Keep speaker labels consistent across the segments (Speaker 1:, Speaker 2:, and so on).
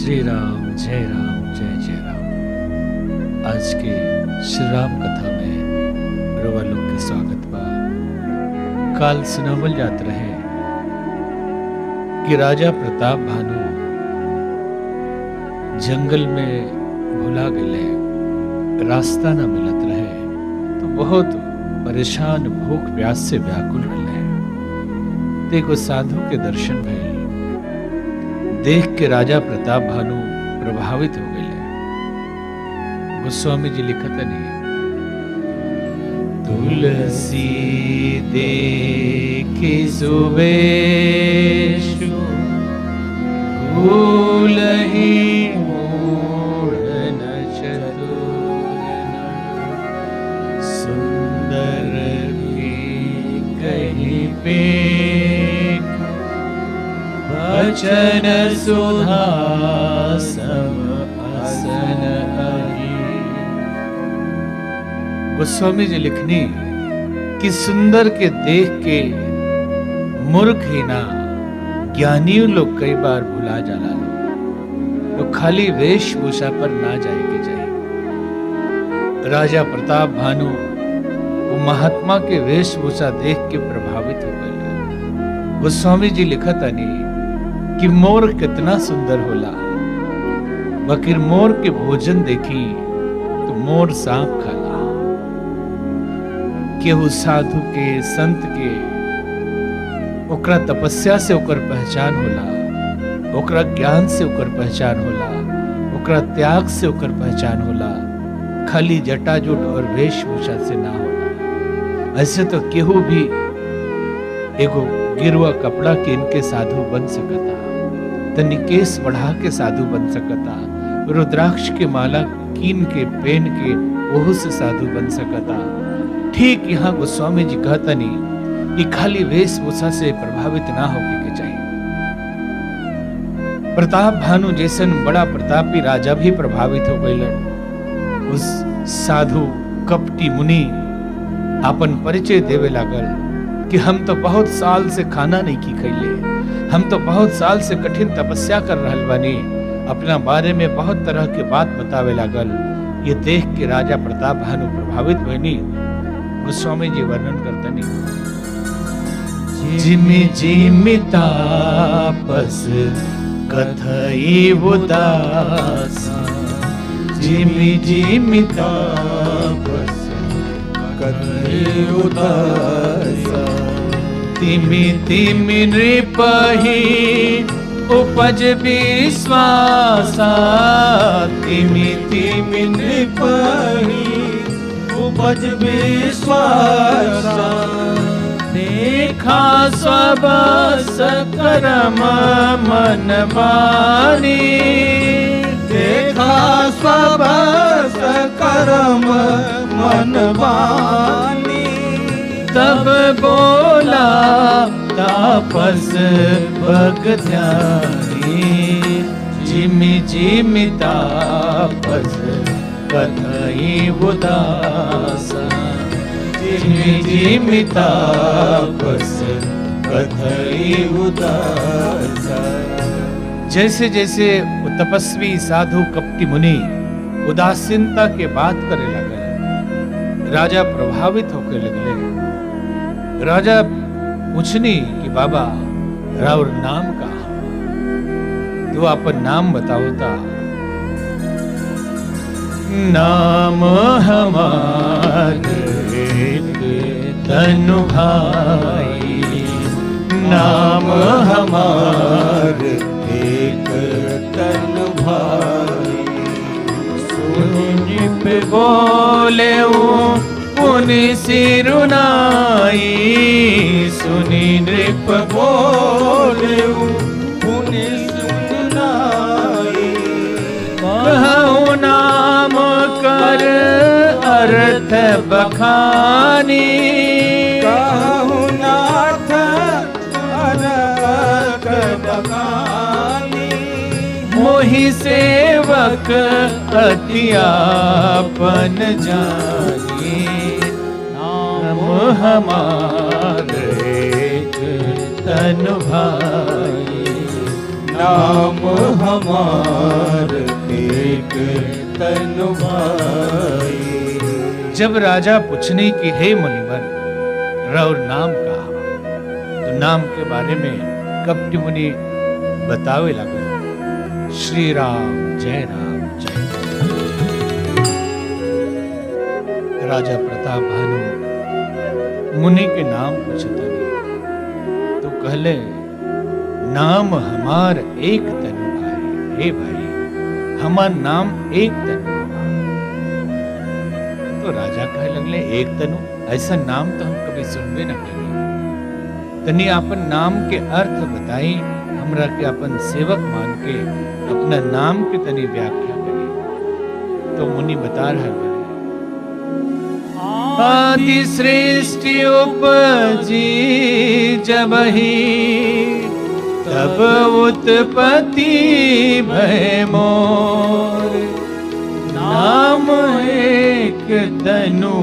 Speaker 1: श्री राम जय जय राम। आज के श्री राम कथा में रोवा लोग के स्वागत बा। काल सुनावल जात रहे कि राजा प्रताप भानु जंगल में भुला गए, रास्ता न मिलत रहे तो बहुत परेशान भूख प्यास से व्याकुल रहे। देखो साधु के दर्शन भइल, देख के राजा प्रताप भानु प्रभावित हो गए। गोस्वामी जी लिखत नहीं, तुलसी देखे सुवेशु भूलहि मूढ़ न चतुर सुंदर की कहीं पे वचन सुधा सम असन अहि। गोस्वामी जी लिखनी कि सुंदर के देख के मूर्ख ही ना ज्ञानी लोग कई बार भुला जाला तो खाली वेशभूषा पर ना जाए के चाहिए। राजा प्रताप भानु वो महात्मा के वेशभूषा देख के प्रभावित हो गए। गोस्वामी जी लिखत नहीं कि मोर कितना सुंदर होला, बकिर मोर के भोजन देखी तो मोर सांप खाला। केहू साधु के संत के ओकरा तपस्या से ओकर पहचान होला, ओकरा ज्ञान से ओकर पहचान होला, ओकरा त्याग से ओकर पहचान होला, खाली जटाजूट और वेशभूषा से ना होला। ऐसे तो केहू भी एगो गिरवा कपड़ा के इनके साधु बन सकता, तनी केस बढ़ा के साधु बन सकता, रुद्राक्ष के माला कीन के पहन के ओहू से साधु बन सकता। ठीक यहाँ गोस्वामी जी कहता नहीं कि खाली वेशभूषा से प्रभावित ना होके के चाहिए। प्रताप भानु जैसन बड़ा प्रतापी राजा भी प्रभावित हो गए। उस साधु कपटी मुनि अपन परिचय देवे लागल कि हम तो बहुत साल से खाना नहीं की खैले, हम तो बहुत साल से कठिन तपस्या कर रहल बानी। अपना बारे में बहुत तरह के बात बतावे लागल। ये देख के राजा प्रताप भानु प्रभावित भइनी। गोस्वामी जी वर्णन करतनी, जिमि जिमि तापस कथई उदासा, जिमि जिमि तापस कथई उदासा, तिमि तिमि नृपहि उपज विश्वासा, तिमि तिमि नृपहि उपज विश्वासा, देखा सब सकरम मन बानी, देखा सब सकरम मन बानी, तब बोला तापस भग ध्यानी, जिमि जिमि तापस कथई उदासा, जिमि जिमि तापस कथई उदासा। जैसे जैसे वो तपस्वी साधु कपटी मुनि उदासीनता के बात करे लगे, राजा प्रभावित होकर लगले। राजा पूछनी कि बाबा राउर नाम का, तो अपन नाम बताओ ता। नाम हमारे तनु भाई, नाम हमारे एक तनु भाई, सुनि पे बोले पुनि सिरुनाई, सुनि नृप बोले पुनि सुनाई, कहूँ नाम कर अर्थ बखानी, कहूँ नाथ अर्थ बखानी, मोहि सेवक अतियापन जानी, नाम हमारे तन भाई,
Speaker 2: नाम हमार एक तन भाई।
Speaker 1: जब राजा पूछने की हे मुनिवर और नाम कहा, तो नाम के बारे में कपटी मुनि बतावे लगे, श्री राम जय राम जय राम। राजा प्रताप भानु मुनि के नाम पूछता तो कहले, नाम हमार एक तनु भाई। हे भाई, हमार नाम एक तनु भाई। तो राजा कहे लगले, एक तनु, ऐसा नाम तो हम कभी सुनबे न करी। तनी अपन नाम के अर्थ बताई, हमरा के अपन सेवक मान के अपना नाम के तनी व्याख्या करी। तो मुनि बता रहे बने, आदि सृष्टि उपजी जबहि, तब उत्पत्ति भय मोर। नाम एक तनु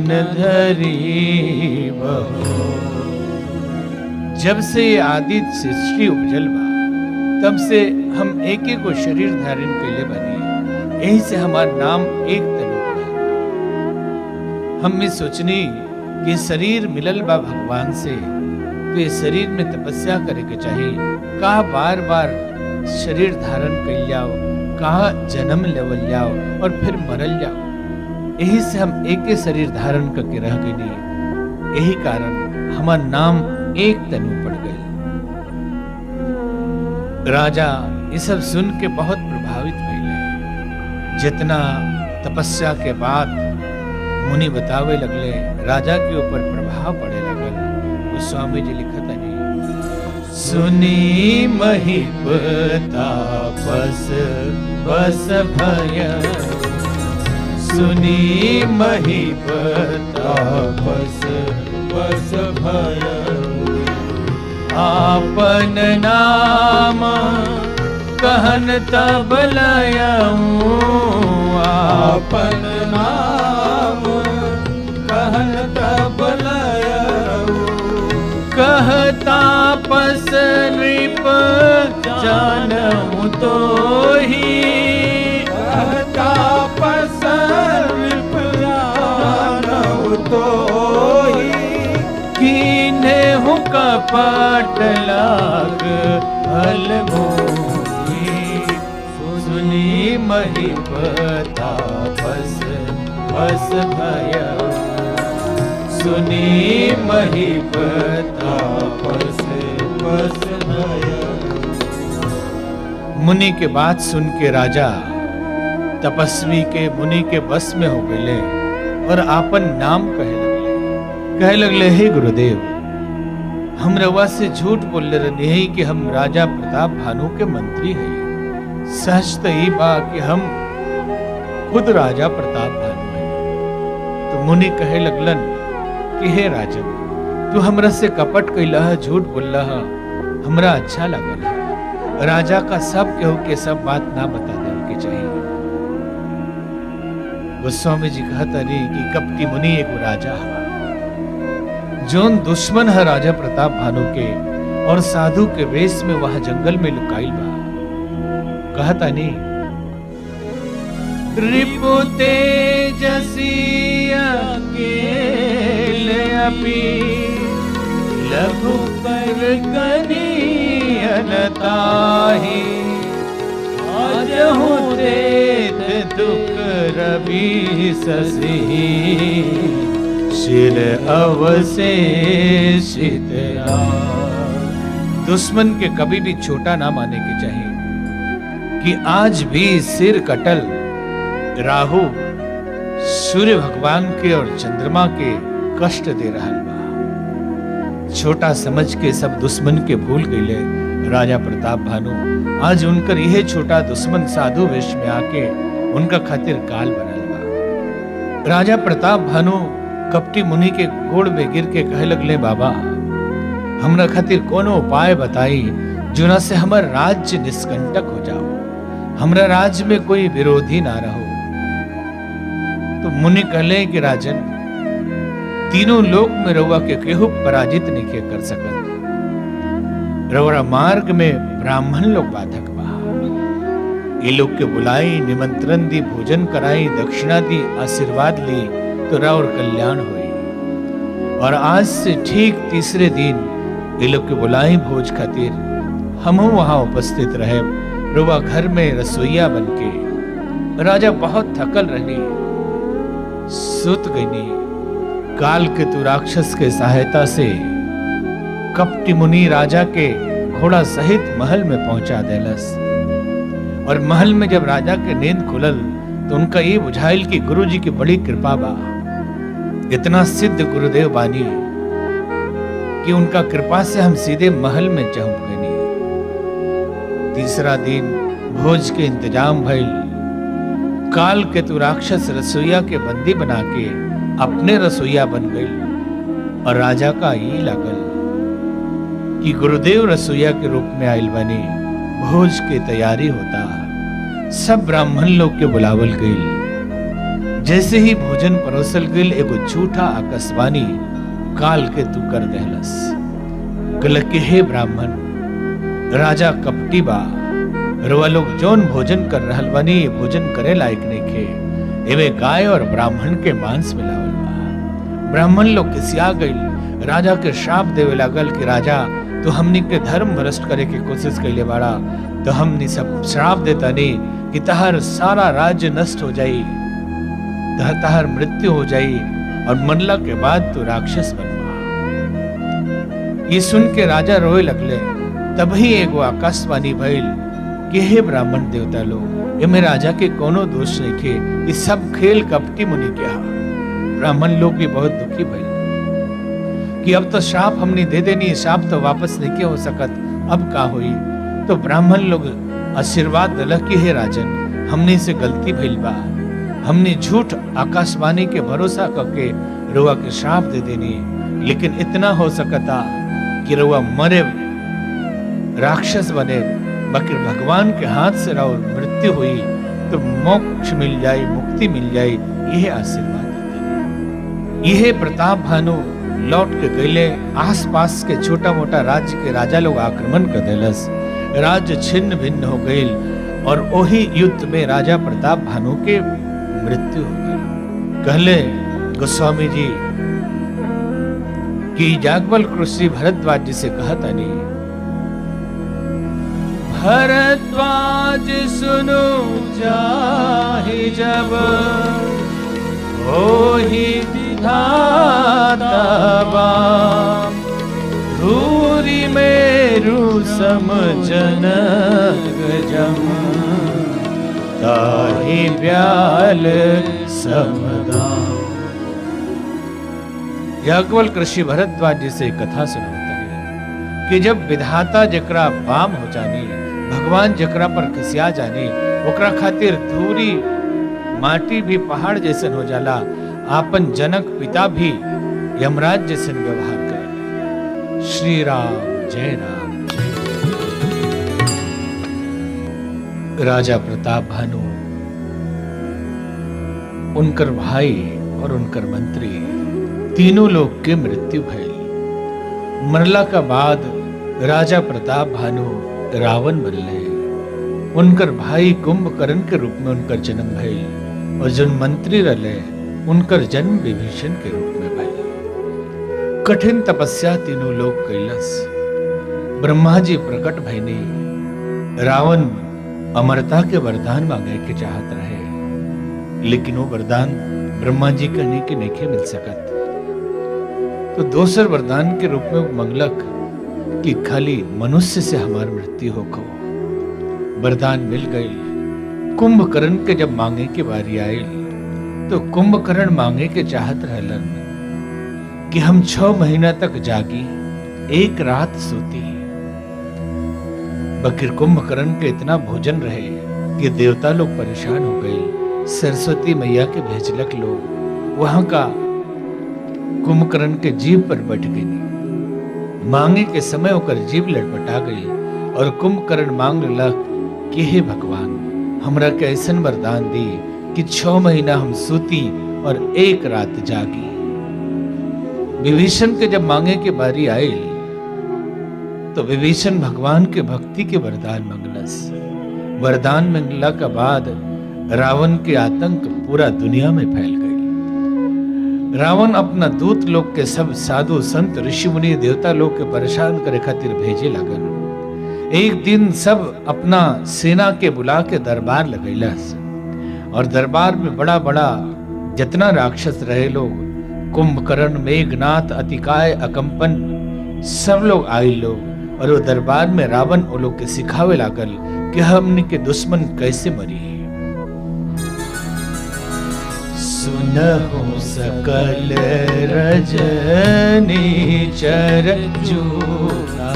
Speaker 1: न धरी बहो। जब से ये आदि सृष्टि उपजल बा, तब से हम एक एक को शरीर धारण के लिए बनी। यही से हमारा नाम एक तनु पड़ा। हम भी सोचनी कि शरीर मिलल बा भगवान से, तो ये शरीर में तपस्या करे के चाहिए। कहा बार बार शरीर धारण कर जाओ, कहा जन्म लेवल जाओ और फिर मरल जाओ। यही से हम एक ही शरीर धारण करके रह गए। यही कारण हमारा नाम एक तनु पड़ गई। राजा ये सब सुन के बहुत प्रभावित भइले। जितना तपस्या के बाद मुनि बतावे लगले, राजा के ऊपर प्रभाव पड़े लगल। उस स्वामी जी लिखत है, सुनी महिप तापस बस भय, सुनी महिप तापस बस भय। आपन नाम कहन तब लयऊं, आपन नाम कहन तब लयऊं। कहता पस नृप जानऊं तो ही, कहता पस नृप जानऊं तो ही। कीन्हे हूँ कपट लाग फल भूमि, सुनी महिप तापस बस भय, सुनी महिप तापस बस भय। मुनि के बात सुन के राजा तपस्वी के मुनि के बस में हो गए और आपन नाम कहे लगले, हे गुरुदेव, हम रवा से झूठ बोल रहे हैं कि हम राजा प्रताप भानु के मंत्री हैं। सच तो ही बा कि हम खुद राजा प्रताप भानु हैं। तो मुनि कहे लगलन कि हे राजन, तू हमरा से कपट कैला, झूठ बोलला, हमरा अच्छा लगल। राजा का सब केहू के सब बात ना बता देने के चाहिए। गोस्वामी जी कहता रही कि कपटी मुनि एक राजा है, जोन दुश्मन है राजा प्रताप भानु के और साधु के वेश में वह जंगल में लुकाइल बा। कहता नहीं, रिपु तेजसी अकेले अपि, लघु कर कनियन ताहि। आज हूँ देत दुख रवि शशि, शिर अवशेषित। दुश्मन के कभी भी छोटा ना माने के चाहिए कि आज भी सिर कटल राहु सूर्य भगवान के और चंद्रमा के कष्ट दे रहा बा। छोटा समझ के सब दुश्मन के भूल गए राजा प्रताप भानु। आज उनकर यह छोटा दुश्मन साधु वेश में आके उनका खातिर काल बनल बा। राजा प्रताप भानु कपटी मुनि के गोड़ में गिर के कहे लगले, बाबा हमरा खातिर कोनो उपाय बताई जोना से हमर राज्य निष्कंटक हो जाओ, हमरा राज्य में कोई विरोधी ना रहो। तो मुनि कहले कि राजन, तीनों लोक में रउआ के केहू पराजित नहीं कर सकत। रउरा मार्ग में ब्राह्मण लोग बाधक बा। ये लोग के बुलाई, निमंत्रण दी, भोजन कराई, दक्षिणा दी, आशीर्वाद ली तो राउर कल्याण हुई। और आज से ठीक तीसरे दिन ये लोग के बुलाई भोज खातिर हम वहां उपस्थित रहे। रुआ घर में रसोईया बनके राजा बहुत थकल रहनी, सुत गईनी। काल के तु राक्षस के सहायता से कपटी मुनि राजा के घोड़ा सहित महल में पहुंचा देलस। और महल में जब राजा के नींद खुलल तो उनका ये बुझाइल कि गुरु जी की बड़ी कृपा बा। इतना सिद्ध गुरुदेव बानी कि उनका कृपा से हम सीधे महल में चढ़ गए। तीसरा दिन भोज के इंतजाम भइल। काल के तु राक्षस रसोईया के बंदी बना के अपने रसोईया बन गई। और राजा का ये लागल कि गुरुदेव रसोईया के रूप में आयल बनी, भोज की तैयारी होता। सब ब्राह्मण लोग के बुलावल गई। जैसे ही भोजन परोसल गई, एगो झूठा आकाशवाणी काल के तू कर दहलस। कल के हे ब्राह्मण, राजा कपटी बा, रउआ लोग जौन भोजन कर रहल बानी ये भोजन करे लायक नहीं खे। एमे गाय और ब्राह्मण के मांस मिलावल बा। ब्राह्मण लोग खिसिया गईल, राजा के श्राप देवे लागल कि राजा तो हमनी के धर्म भ्रष्ट करे की कोशिश कैले बाड़ा, तो हमनी सब श्राप देता नहीं कि तहर सारा राज्य नष्ट हो जाई, तहर मृत्यु हो जाई और मरला के बाद तो राक्षस बनवा। ये सुन के राजा रोए लगले। तभी एगो आकाशवाणी भइल कि हे ब्राह्मण देवता लोग, एमे राजा के कोनो दोष नहीं खे, ये सब खेल कपटी मुनि के हा। ब्राह्मण लोग भी बहुत दुखी भइल कि अब तो श्राप हमने दे देनी, श्राप तो वापस नहीं के हो सकत, अब का होई। तो ब्राह्मण लोग आशीर्वाद दिलक कि हे राजन, हमने से गलती भइल बा, हमने झूठ आकाशवाणी के भरोसा करके रुआ के श्राप दे देनी। लेकिन इतना हो सकता कि रुआ मरे, राक्षस बने, बाकी भगवान के हाथ से राव मृत्यु हुई तो मोक्ष मिल जाए, मुक्ति मिल जाए, यह आशीर्वाद देते। यह प्रताप भानु लौट के गईले। आसपास के छोटा मोटा राज्य के राजा लोग आक्रमण कर देलस। राज्य छिन्न भिन्न हो गई और वही युद्ध में राजा प्रताप भानु के मृत्यु हो गई। कहले गोस्वामी जी कि जागवल ऋषि भरद्वाज जी से कहता नहीं, भरद्वाज सुनो चाहे जब हो ही विधाता बाम, धूरी मेरु समझन गजम, ताहि ब्याल समदाम। याज्ञवल ऋषि भरद्वाज जी से कथा सुनाते हैं कि जब विधाता जकरा बाम हो जानी, भगवान जकरा पर खिसिया जानी, ओकरा खातिर धूरी माटी भी पहाड़ जैसन हो जाला। आपन जनक पिता भी यमराज जैसन व्यवहार करे। श्री राम जय राम जय। राजा प्रताप भानु, उनकर भाई और उनकर मंत्री तीनों लोग के मृत्यु भइल। मरला का बाद राजा प्रताप भानु रावण बनले। उनकर भाई कुंभकर्ण के रूप में उनकर जन्म भइल और जो मंत्री रहे उनकर जन्म विभीषण के रूप में भइल। कठिन तपस्या तीनों लोग कैलस। ब्रह्मा जी प्रकट भइनी। रावण अमरता के वरदान मांगे के चाहत रहे, लेकिन वो वरदान ब्रह्मा जी कहने के नहीं मिल सकत। तो दूसर वरदान के रूप में मंगलक कि खाली मनुष्य से हमारी मृत्यु हो खो। वरदान मिल गई। कुंभकर्ण के जब मांगे की बारी आई तो कुंभकर्ण मांगे के चाहत रहलन कि हम 6 महीना तक जागी, एक रात सोती। बकिर कुंभकर्ण के इतना भोजन रहे कि देवता लोग परेशान हो गए। सरस्वती मैया के भेजलक लोग वहां का कुंभकर्ण के जीभ पर बैठ गई। मांगे के समय होकर जीभ लटपटा गई और कुंभकर्ण मांग लग कि हे भगवान, हमरा के ऐसन वरदान दी कि 6 महीना हम सूती और एक रात जागी। विभीषण के जब मांगे के बारी आई तो विभीषण भगवान के भक्ति के वरदान मंगलस। वरदान मंगला का बाद रावण के आतंक पूरा दुनिया में फैल गई। रावण अपना दूत लोग के सब साधु संत ऋषि मुनि देवता लोग के परेशान करे खातिर भेजे लगन। एक दिन सब अपना सेना के बुला के दरबार लगैलस और दरबार में बड़ा बड़ा जितना राक्षस रहे लोग, कुंभकर्ण, मेघनाथ, अतिकाय, अकंपन, सब लोग आए लोग और वो दरबार में रावण वो लोग के सिखावे लागल कि हमने के दुश्मन कैसे मरी। सुनहु सकल रजनी चर जूथा,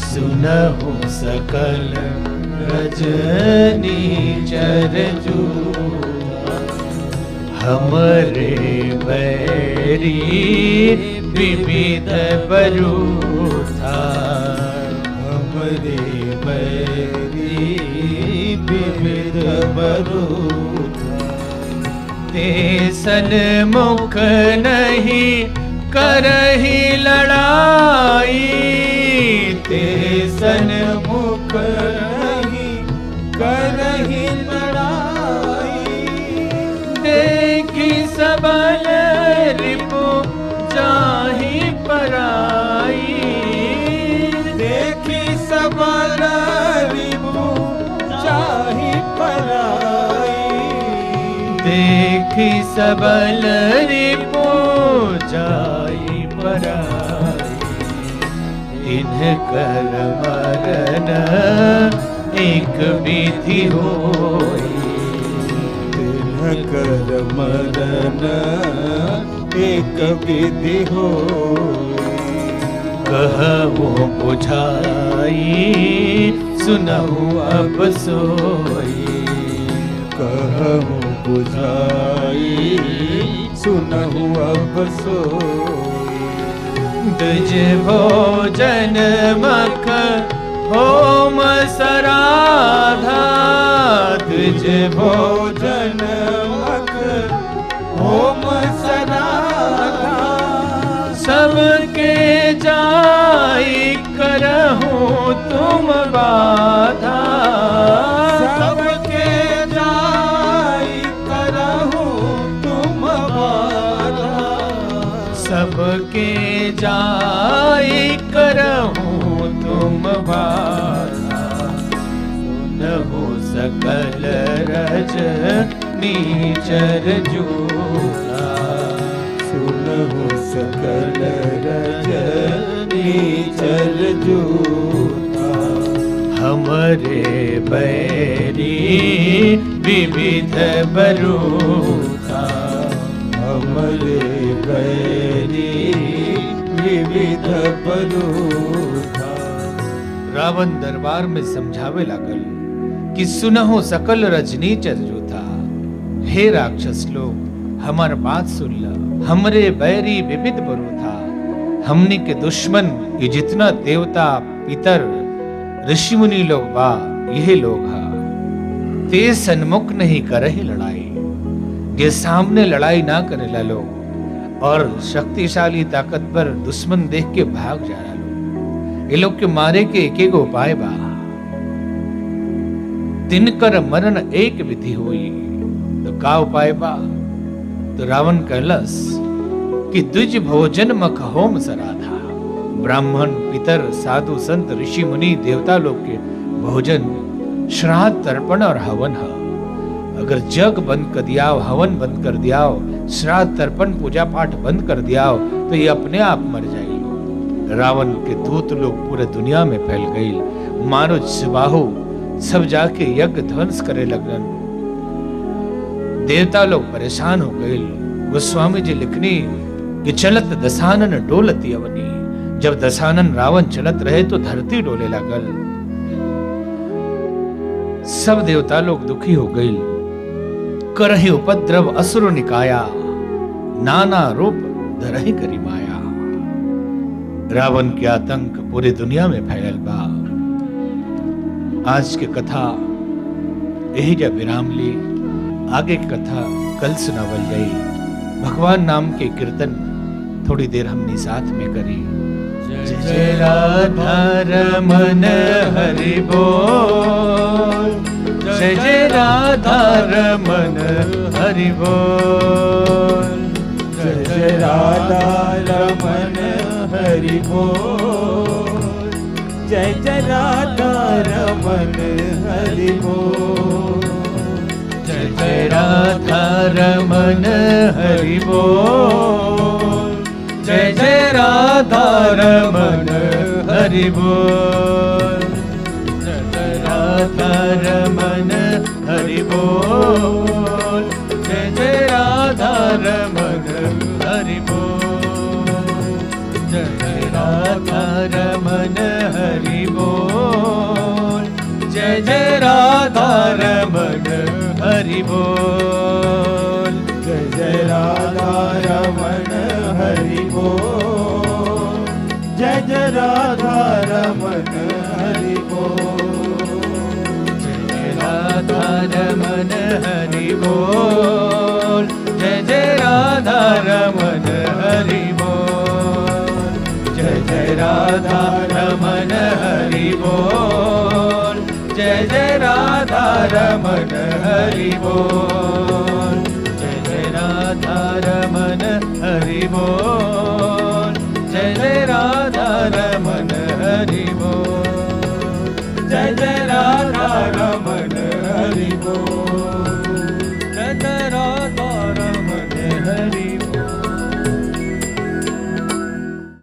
Speaker 1: सुनहु सकल रजनी चर जूथा, हमरे बैरी विविध बरूथा, हमरे बैरी विविध बरूथा, ते सन्मुख नहीं करही लड़ाई, ते सन्मुख नहीं करही लड़ाई, देखी सबल रिपु जाहि पराई, देखी सबल रिपु जाहि पराई, देखी सबल रिपु जाहि पराई, इन्ह कर मरन एक विधि होई,
Speaker 2: कर मरन एक विधि हो,
Speaker 1: कहु बुझाई सुनहु अब सोई,
Speaker 2: कहु बुझाई सुनहु अब सोई,
Speaker 1: द्विज भोजन मख होम सराधा, द्विज भोजन
Speaker 2: मख होम सराधा,
Speaker 1: सबके जाई करहूं तुम बाधा,
Speaker 2: सबके जाई करहूं तुम बाधा,
Speaker 1: सबके जाई करहूं तुम बाधा, सुनहु सकल रज नीचर जूथा,
Speaker 2: सुनहु सकल रज नीचर जूथा,
Speaker 1: हमरे बैरी विविध बरूथा,
Speaker 2: हमरे बैरी विविध बरूथा।
Speaker 1: रावण दरबार में समझावे लागल कि सुनहु सकल रजनी चरजूथा, हे राक्षस लोग हमार बात सुन ला, हमरे बैरी विविध बरूथा, हमने के दुश्मन ये जितना देवता पितर ऋषि मुनि लोग बा यह लोग हा, ते सन्मुख नहीं करही लड़ाई, ये सामने लड़ाई ना करेला लोग और शक्तिशाली ताकतवर दुश्मन देख के भाग जा रहा लोग, ये लोग के मारे के एक एक उपाय बा, तिनकर मरण एक विधि हुई, तो का उपाय बा? तो रावण कहलस कि द्विज भोजन मख होम सराधा, ब्राह्मण पितर साधु संत ऋषि मुनि देवता लोग के भोजन श्राद्ध तर्पण और हवन है। अगर जग बंद कर दियाओ, हवन बंद कर दियाओ, श्राद्ध तर्पण पूजा पाठ बंद कर दियाओ तो ये अपने आप मर जाएगी। रावण के दूत लोग पूरे दुनिया में फैल गई, मारुत शिवाहु सब जाके यज्ञ ध्वंस करे लगन, देवता लोग परेशान हो गए। गोस्वामी जी लिखनी कि चलत दशानन डोलती अवनी, जब दशानन रावण चलत रहे तो धरती डोले लगल, सब देवता लोग दुखी हो गए। करहि उपद्रव असुर निकाया, नाना रूप धरहि करी माया। रावण के आतंक पूरी दुनिया में फैलल बा। आज के कथा यही जब विराम ली, आगे की कथा कल सुनावल जाई। भगवान नाम के कीर्तन थोड़ी देर हमने साथ में करी। जय जय राधा रमन हरि बोल, जय जय राधा रमन हरि बोल,
Speaker 2: जय जय राधा रमन हरि बोल, जय जय राधा रमन हरि बोल,
Speaker 1: जय जय राधा रमन हरि बोल, जय जय राधा रमन हरि बोल, जय जय राधा रमन हरि बोल, जय जय राधा रमन हरि बोल, जय जय राधा रमन हरि बोल, जय जय राधा रमन हरि बोल,
Speaker 2: जय जय राधा रमन हरि बोल, जय जय राधा रमन हरि बोल,
Speaker 1: जय जय राधा रमन हरि बोल, जय जय राधा रमन हरि बोल, जय जय राधा रमन हरि बोल, जय जय राधा रमन हरि बोल, जय जय राधा रमन हरि बोल, जय जय राधा रमन हरि बोल,
Speaker 2: जय जय राधा रमन हरि बोल।